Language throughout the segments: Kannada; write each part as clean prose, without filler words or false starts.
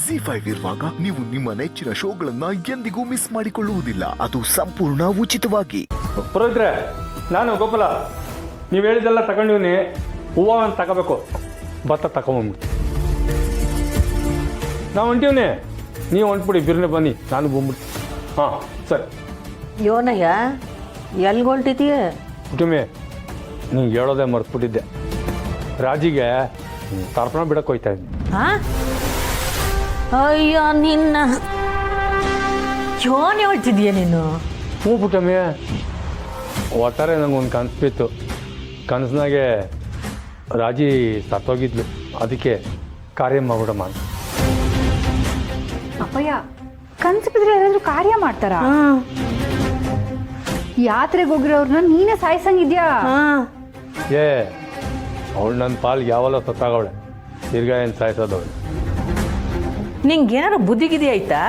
ZEE5 ಇರುವಾಗ ನೀವು ನಿಮ್ಮ ನೆಚ್ಚಿನ ಶೋಗಳನ್ನ ಎಂದಿಗೂ ಮಿಸ್ ಮಾಡಿಕೊಳ್ಳುವುದಿಲ್ಲ. ಅದು ಸಂಪೂರ್ಣ ಉಚಿತವಾಗಿ. ಪುರೋಹಿತ್ರೆ, ನಾನು ಗೋಪಾಲ, ನೀವು ಹೇಳಿದೆಲ್ಲ ತಗೊಂಡಿವ್ನಿ. ಹೂವು ಅಂತ ತಗೋಬೇಕು, ಭತ್ತ ತಗೊಂಬಂದ್ಬಿಟ್ಟು ನಾವು ಹೊಂಟೀವ್ನಿ. ನೀವು ಹೊಂಟ್ಬಿಡಿ, ಬಿರ್ನೆ ಬನ್ನಿ, ನಾನು ಬಂದ್ಬಿಡ್ತೀನಿ. ಹಾಂ ಸರಿ. ಯೋನಯ್ಯ ಎಲ್ಲಿಗೆ ಹೊಲ್ಟಿದೀಯ? ಕುಟುಂಬಿ, ನಿಂಗೆ ಹೇಳೋದೇ ಮರ್ತ್ಬಿಟ್ಟಿದ್ದೆ. ರಾಜಿಗೆ ತರ್ಪಣ ಬಿಡಕ್ಕೆ ಹೋಯ್ತಾ ಇದ್ದೀನಿ. ಹಾಂ? ಅಯ್ಯೋ ನಿನ್ನ ಯೋನೆ ಹೊಳ್ತಿದೀಯ ನೀನು? ಹ್ಞೂ ಪುಟ್ಟಮ್ಮಿ, ಒಟ್ಟಾರೆ ನಂಗೊಂದು ಕನಸು ಬಿತ್ತು. ಕನಸಿನಾಗೆ ರಾಜಿ ಸತ್ತೋಗಿದ್ಲು, ಅದಕ್ಕೆ ಕಾರ್ಯ ಮಾಡ್ಬಿಡಮ್ಮ ಅಂತ. ಅಪ್ಪಯ್ಯ, ಕನ್ಸು ಬಿದ್ರೆ ಏನಾದ್ರು ಕಾರ್ಯ ಮಾಡ್ತಾರ? ಯಾತ್ರೆಗೆ ಹೋಗಿರೋರ್ನ ನೀನೇ ಸಾಯಿಸಂಗಿದ್ಯಾ? ಏ, ಅವಳು ನನ್ನ ಪಾಲ್ಗೆ ಯಾವಲ್ಲ ಸತ್ತಾಗವಳೆ, ತಿರ್ಗಾ ಏನು ಸಾಯಿಸೋದವಳು. ನಿಂಗೆ ಏನಾರು ಬುದ್ಧಿಗಿದಿ ಆಯ್ತಾ?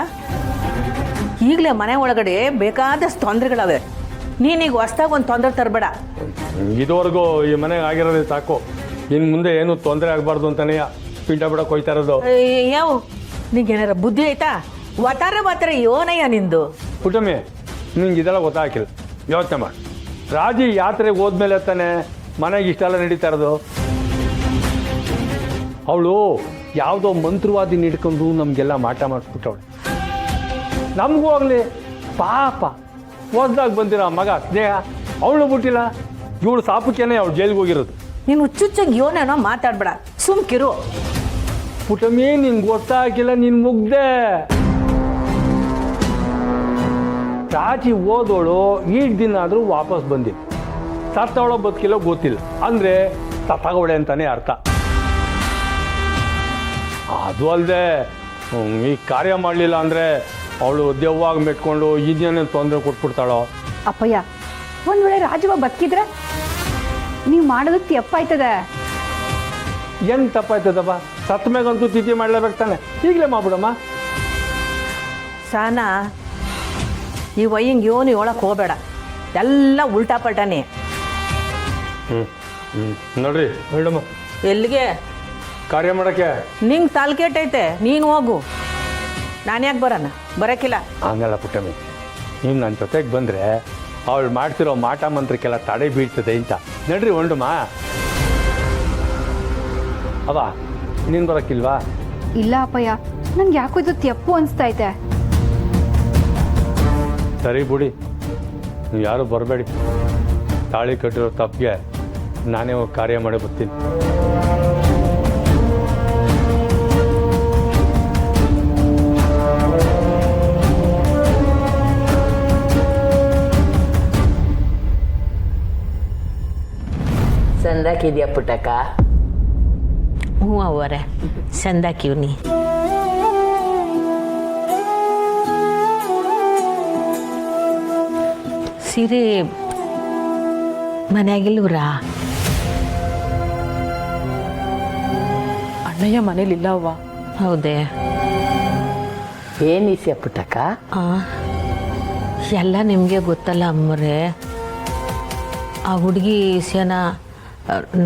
ಈಗಲೇ ಮನೆ ಒಳಗಡೆ ಬೇಕಾದಷ್ಟು ತೊಂದರೆಗಳವೆ. ನೀನೀಗ ಹೊಸ್ದಾಗಿ ಒಂದು ತೊಂದರೆ ತರಬೇಡ. ಇದುವರೆಗೂ ಈ ಮನೆಗೆ ಆಗಿರೋದೇ ಸಾಕು. ಇನ್ನು ಮುಂದೆ ಏನು ತೊಂದರೆ ಆಗಬಾರ್ದು ಅಂತಾನೆ ಪಿಂಡ ಬಿಡಕ್ಕೆ ಹೋಯ್ತಾ ಇರೋದು. ಯಾವ ನಿಂಗೆ ಏನಾರ ಬುದ್ಧಿ ಆಯ್ತಾ? ಒತ್ತಾರೆ ಯೋನಯ್ಯ ನಿಂದು. ಪುಟ್ಟಮ್ಮಿ, ನಿಂಗೆ ಇದೆಲ್ಲ ಗೊತ್ತಾಗಿಲ್ಲ, ಯೋಚನೆ ಮಾಡಿ. ರಾಜಿ ಯಾತ್ರೆಗೆ ಹೋದ್ಮೇಲೆ ತಾನೆ ಮನೆಗೆ ಇಷ್ಟೆಲ್ಲ ನಡೀತಾ ಇರೋದು. ಅವಳು ಯಾವುದೋ ಮಂತ್ರವಾದಿ ಹಿಡ್ಕೊಂಡು ನಮಗೆಲ್ಲ ಮಾಟ ಮಾಡಿಸ್ಬಿಟ್ಟವಳು. ನಮಗೂ ಆಗಲಿ ಪಾಪ, ಹೊಸ್ದಾಗಿ ಬಂದಿರೋ ಮಗ ಸ್ನೇಹ, ಅವಳು ಬಿಟ್ಟಿಲ್ಲ. ಇವಳು ಸಾಪಕ್ಕೇನೆ ಅವಳು ಜೈಲಿಗೆ ಹೋಗಿರೋದು. ನೀನು ಹುಚ್ಚುಚ್ಚಂಗೆ ಯೋನೇನೋ ಮಾತಾಡ್ಬೇಡ, ಸುಮ್ಕಿರು. ಪುಟ್ಟಮ್ಮಿ, ನಿನ್ಗೆ ಗೊತ್ತಾಗಿಲ್ಲ, ನೀನು ಮುಗ್ದೆ. ರಾಜಿ ಓದೋಳು ಈಗ ದಿನ ಆದರೂ ವಾಪಸ್ ಬಂದಿಲ್ಲ. ಸತ್ತವಳೋ ಬದುಕಿಲ್ಲೋ ಗೊತ್ತಿಲ್ಲ, ಅಂದರೆ ಸತ್ತಾಗವಳೆ ಅಂತಾನೆ ಅರ್ಥ. ಅದು ಅಲ್ಲದೆ ಈ ಕಾರ್ಯ ಮಾಡಲಿಲ್ಲ ಅಂದರೆ ಅವಳು ದೆವ್ವಾಗಿ ಮೆಟ್ಕೊಂಡು ಇನ್ನೇನೇ ತೊಂದರೆ ಕೊಟ್ಬಿಡ್ತಾಳೋ. ಅಪ್ಪಯ್ಯ, ಒಂದ್ ವೇಳೆ ರಾಜವ್ವ ಬದುಕಿದ್ರೆ ನೀವು ಮಾಡೋದಕ್ಕೆ ತಪ್ಪಾಯ್ತದೆ. ಏನು ತಪ್ಪಾಯ್ತದಪ್ಪ? ಸತ್ತ ಮೇಗಂತೂ ತಿಥಿ ಮಾಡಲೇಬೇಕು ತಾನೆ, ಈಗಲೇ ಮಾಡ್ಬಿಡಮ್ಮ. ಸಾನಾ, ಈ ವಯ್ಯಂಗೆ ಯೋನಿ ಒಳಕ್ಕೆ ಹೋಗಬೇಡ, ಎಲ್ಲ ಉಲ್ಟಾ ಪಲ್ಟಾನೆ. ನೋಡ್ರಿ ಮೇಡಮ್ಮ, ಎಲ್ಲಿಗೆ? ಕಾರ್ಯ ಮಾಡೋಕ್ಕೆ. ನಿಂಗೆ ತಾಲ್ಕೆಟ್ಟೈತೆ, ನೀನು ಹೋಗು. ನಾನು ಯಾಕೆ ಬರೋಕ್ಕಿಲ್ಲ. ಹಂಗಲ್ಲ ಪುಟ್ಟಮ್ಮಿ, ನೀವು ನನ್ನ ಜೊತೆಗೆ ಬಂದರೆ ಅವಳು ಮಾಡ್ತಿರೋ ಮಾಟ ಮಂತ್ರಕ್ಕೆಲ್ಲ ತಡೆ ಬೀಳ್ತದೆ ಅಂತ. ನಡ್ರಿ ಹೊಂಡಮ್ಮ. ಅವ ನೀನು ಬರೋಕ್ಕಿಲ್ವಾ? ಇಲ್ಲ ಅಪ್ಪಯ್ಯ, ನಂಗೆ ಯಾಕೋ ಇದು ತಪ್ಪು ಅನಿಸ್ತೈತೆ. ಸರಿ ಬಿಡಿ, ನೀವು ಯಾರು ಬರಬೇಡಿ. ತಾಳಿ ಕಟ್ಟಿರೋ ತಪ್ಪಿಗೆ ನಾನೇ ಹೋಗಿ ಕಾರ್ಯ ಮಾಡಿ ಬರ್ತೀನಿ. ಸಂದಾಕಿದ್ಯಾ ಪುಟ್ಟಕ್ಕ? ಹ್ಞೂ ಅವರೇ, ಸಂದಾಕಿವ್ನಿ. ಸೀರೆ ಮನೆಯಾಗಿಲ್ವ್ರಾ? ಅಣ್ಣಯ್ಯ ಮನೇಲಿಲ್ಲ ಅವ್ವ. ಹೌದೇ? ಏನಿಸ್ಯ ಪುಟ್ಟಕ್ಕ? ಎಲ್ಲ ನಿಮಗೆ ಗೊತ್ತಲ್ಲ ಅಮ್ಮರೇ. ಆ ಹುಡುಗಿ ವಿಷಯನ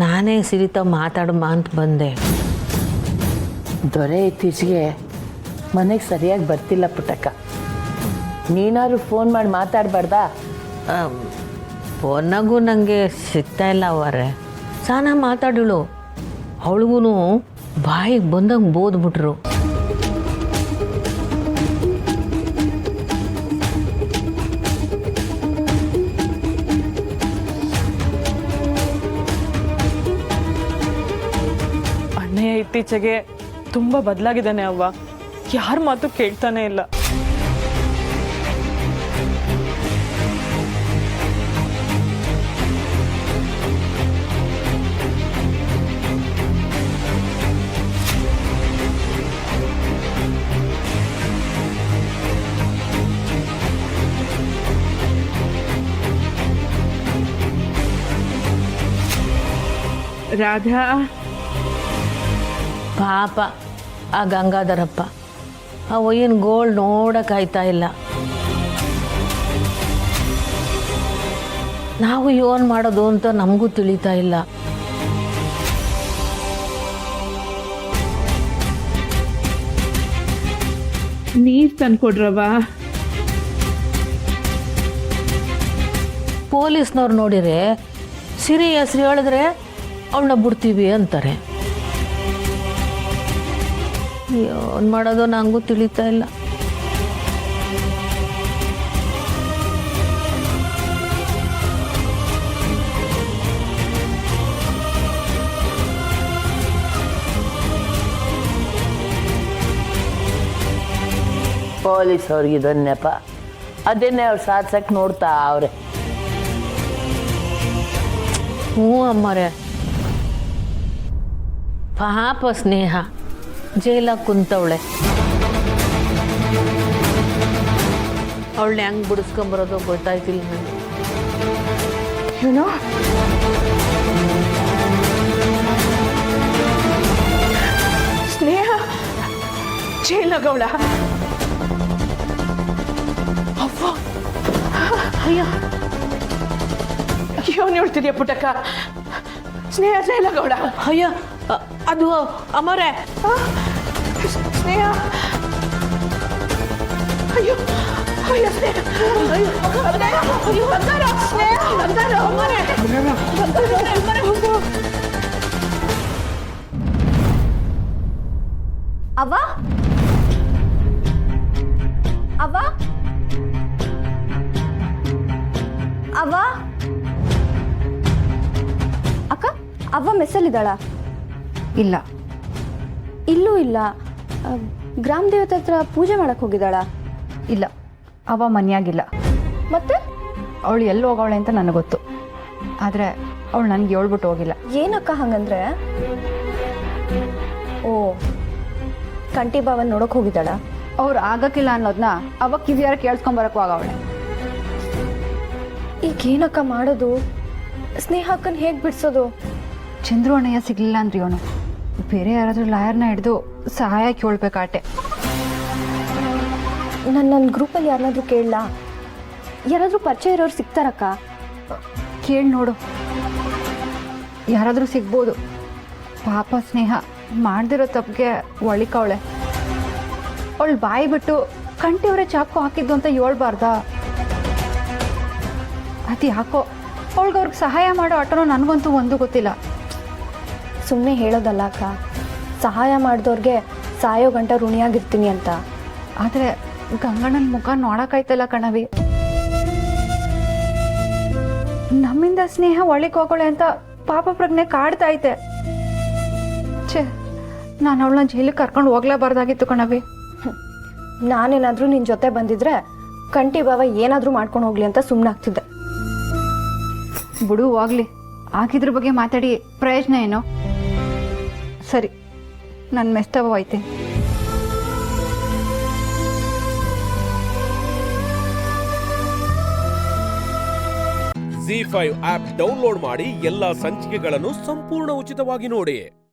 ನಾನೇ ಸಿರಿತ ಮಾತಾಡಮ್ಮ ಅಂತ ಬಂದೆ. ದೊರೆ ಇತ್ತೀಚೆಗೆ ಮನೆಗೆ ಸರಿಯಾಗಿ ಬರ್ತಿಲ್ಲ ಪುಟ್ಟಕ್ಕ. ನೀನಾದ್ರು ಫೋನ್ ಮಾಡಿ ಮಾತಾಡಬಾರ್ದಾ? ಫೋನಾಗೂ ನನಗೆ ಸಿಗ್ತಾ ಇಲ್ಲ ಅವರೇ. ಸಾನ ಮಾತಾಡಳು, ಅವಳಿಗೂ ಬಾಯಿಗೆ ಬಂದಂಗೆ ಬೋದ್ಬಿಟ್ರು. ಅಣ್ಣಯ್ಯ ಇತ್ತೀಚೆಗೆ ತುಂಬ ಬದಲಾಗಿದ್ದಾನೆ ಅವ್ವ. ಯಾರ ಮಾತು ಕೇಳ್ತಾನೆ ಇಲ್ಲ. ರಾಧಾ, ಪಾಪ ಆ ಗಂಗಾಧರಪ್ಪ, ಆ ಒಯ್ಯನ ಗೋಳ್ ನೋಡೋಕ್ಕಾಯ್ತಾ ಇಲ್ಲ. ನಾವು ಏನು ಮಾಡೋದು ಅಂತ ನಮಗೂ ತಿಳಿತಾ ಇಲ್ಲ. ನೀರ್ ತಂದ್ಕೊಡ್ರವ. ಪೊಲೀಸ್ನವ್ರು ನೋಡಿರೆ ಸಿರಿ ಹೆಸ್ರು ಹೇಳಿದ್ರೆ ಅವಳನ್ನ ಬಿಡ್ತೀವಿ ಅಂತಾರೆ. ಏನು ಮಾಡೋದು ನನಗೂ ತಿಳಿತಾ ಇಲ್ಲ. ಪೊಲೀಸ್ ಅವ್ರಿಗೆ ಇದೊಂದು ನೆಪ, ಅದನ್ನೇ ಅವ್ರು ಸಾಧ್ಸಕ್ಕೆ ನೋಡ್ತಾ ಅವ್ರೆ. ಹ್ಞೂ ಅಮ್ಮರೇ, ಪಾಪ ಸ್ನೇಹ ಜೈಲಾಗ ಕುಂತವಳೆ. ಅವಳನ್ನ ಹೆಂಗೆ ಬಿಡಿಸ್ಕೊಂಬರೋದು ಗೊತ್ತಾಯ್ತಿಲ್ಲ ನನಗೆ. ಏನೋ ಸ್ನೇಹ ಜೈಲಾಗವಳ. ಅವ್ವ, ಅಯ್ಯೋ ಏನು ಹೇಳ್ತಿದ್ಯಾ ಪುಟ್ಟಕ್ಕ? ಸ್ನೇಹ ಜೈಲಾಗವಳ. ಅಯ್ಯೋ ಅದು ಅಮ್ಮರೇ. ಸ್ನೇಹ, ಅಯ್ಯೋ ಅಯ್ಯೋ ಸ್ನೇಹ, ಅಯ್ಯೋ ಸ್ನೇಹ, ಅಯ್ಯೋ ಬಂಗಾರ, ಸ್ನೇಹ ಬಂಗಾರ, ಅಮ್ಮರೇ ಬಂಗಾರ, ಹೋಗು. ಅವ್ವ ಅವ್ವ ಅವ್ವ ಅಕ್ಕ, ಅವ್ವ ಮೆಸ್ಸಲ್ಲಿದ್ದಾಳ? ಇಲ್ಲ, ಇಲ್ಲೂ ಇಲ್ಲ. ಗ್ರಾಮ ದೇವತೆ ಹತ್ರ ಪೂಜೆ ಮಾಡಕ್ಕೆ ಹೋಗಿದ್ದಾಳ? ಇಲ್ಲ, ಅವ್ವ ಮನೆಯಾಗಿಲ್ಲ. ಮತ್ತೆ ಅವಳು ಎಲ್ಲಿ ಹೋಗವಳೆ ಅಂತ ನನಗೆ ಗೊತ್ತು, ಆದರೆ ಅವಳು ನನಗೆ ಹೇಳ್ಬಿಟ್ಟು ಹೋಗಿಲ್ಲ. ಏನಕ್ಕ ಹಂಗಂದ್ರೆ? ಓ, ಕಂಟಿ ಬಾವನ್ ನೋಡೋಕೆ ಹೋಗಿದ್ದಾಳ? ಅವ್ರು ಆಗಕ್ಕಿಲ್ಲ ಅನ್ನೋದನ್ನ ಅವಾಗ ಕಿವಿಯಾರ ಕೇಳಿಸ್ಕೊಂಬರಕ್ಕೂ ಆಗವಳೆ. ಈಗ ಏನಕ್ಕ ಮಾಡೋದು? ಸ್ನೇಹಕ್ಕನ್ ಹೇಗೆ ಬಿಡಿಸೋದು? ಚಂದ್ರು ಅಣ್ಣಯ್ಯ ಸಿಗ್ಲಿಲ್ಲ ಅಂದ್ರಿ ಅವನು. ಬೇರೆ ಯಾರಾದರೂ ಲಾಯರ್ನ ಹಿಡಿದು ಸಹಾಯ ಕೇಳ್ಬೇಕಾಟೆ. ನನ್ನ ಗ್ರೂಪಲ್ಲಿ ಯಾರನ್ನಾದ್ರೂ ಕೇಳಲಾ? ಯಾರಾದರೂ ಪರಿಚಯ ಇರೋರು ಸಿಗ್ತಾರಕ್ಕ? ಕೇಳಿ ನೋಡು, ಯಾರಾದರೂ ಸಿಗ್ಬೋದು. ಪಾಪ ಸ್ನೇಹ ಮಾಡ್ದಿರೋ ತಪ್ಪಿಗೆ ಒಳಿಕವಳೆ. ಅವಳು ಬಾಯಿ ಬಿಟ್ಟು ಕಂಟಿಯವರೇ ಚಾಕು ಹಾಕಿದ್ದು ಅಂತ ಹೇಳ್ಬಾರ್ದ? ಅದು ಯಾಕೋ ಅವ್ರಿಗೆ ಸಹಾಯ ಮಾಡೋ ಆಟನೋ ನನಗಂತೂ ಒಂದು ಗೊತ್ತಿಲ್ಲ. ಸುಮ್ಮನೆ ಹೇಳೋದಲ್ಲ ಅಕ್ಕ, ಸಹಾಯ ಮಾಡಿದವ್ರಿಗೆ ಸಾಯೋ ಗಂಟ ಋಣಿಯಾಗಿರ್ತೀನಿ ಅಂತ. ಆದರೆ ಗಂಗಣ್ಣನ ಮುಖ ನೋಡೋಕ್ಕಾಯ್ತಲ್ಲ ಕಣವಿ. ನಮ್ಮಿಂದ ಸ್ನೇಹ ಒಳಗೆ ಹೋಗೋಳೆ ಅಂತ ಪಾಪ ಪ್ರಜ್ಞೆ ಕಾಡ್ತಾ ಐತೆ. ಛೇ, ನಾನು ಅವಳನ್ನ ಜೈಲಿಗೆ ಕರ್ಕೊಂಡು ಹೋಗ್ಲೇಬಾರ್ದಾಗಿತ್ತು ಕಣವಿ. ನಾನೇನಾದರೂ ನಿನ್ನ ಜೊತೆ ಬಂದಿದ್ರೆ ಕಂಟಿ ಬಾವ ಏನಾದರೂ ಮಾಡ್ಕೊಂಡು ಹೋಗ್ಲಿ ಅಂತ ಸುಮ್ಮನಾಗ್ತಿದ್ದೆ. ಬಿಡು ಹೋಗ್ಲಿ, ಆಗಿದ್ರ ಬಗ್ಗೆ ಮಾತಾಡಿ ಪ್ರಯೋಜನ ಏನು? ಸರಿ, ನನ್ನ ಮೆಸ್ತವ ಐತೆ. ZEE5 ಆಪ್ ಡೌನ್ಲೋಡ್ ಮಾಡಿ ಎಲ್ಲಾ ಸಂಚಿಕೆಗಳನ್ನು ಸಂಪೂರ್ಣ ಉಚಿತವಾಗಿ ನೋಡಿ.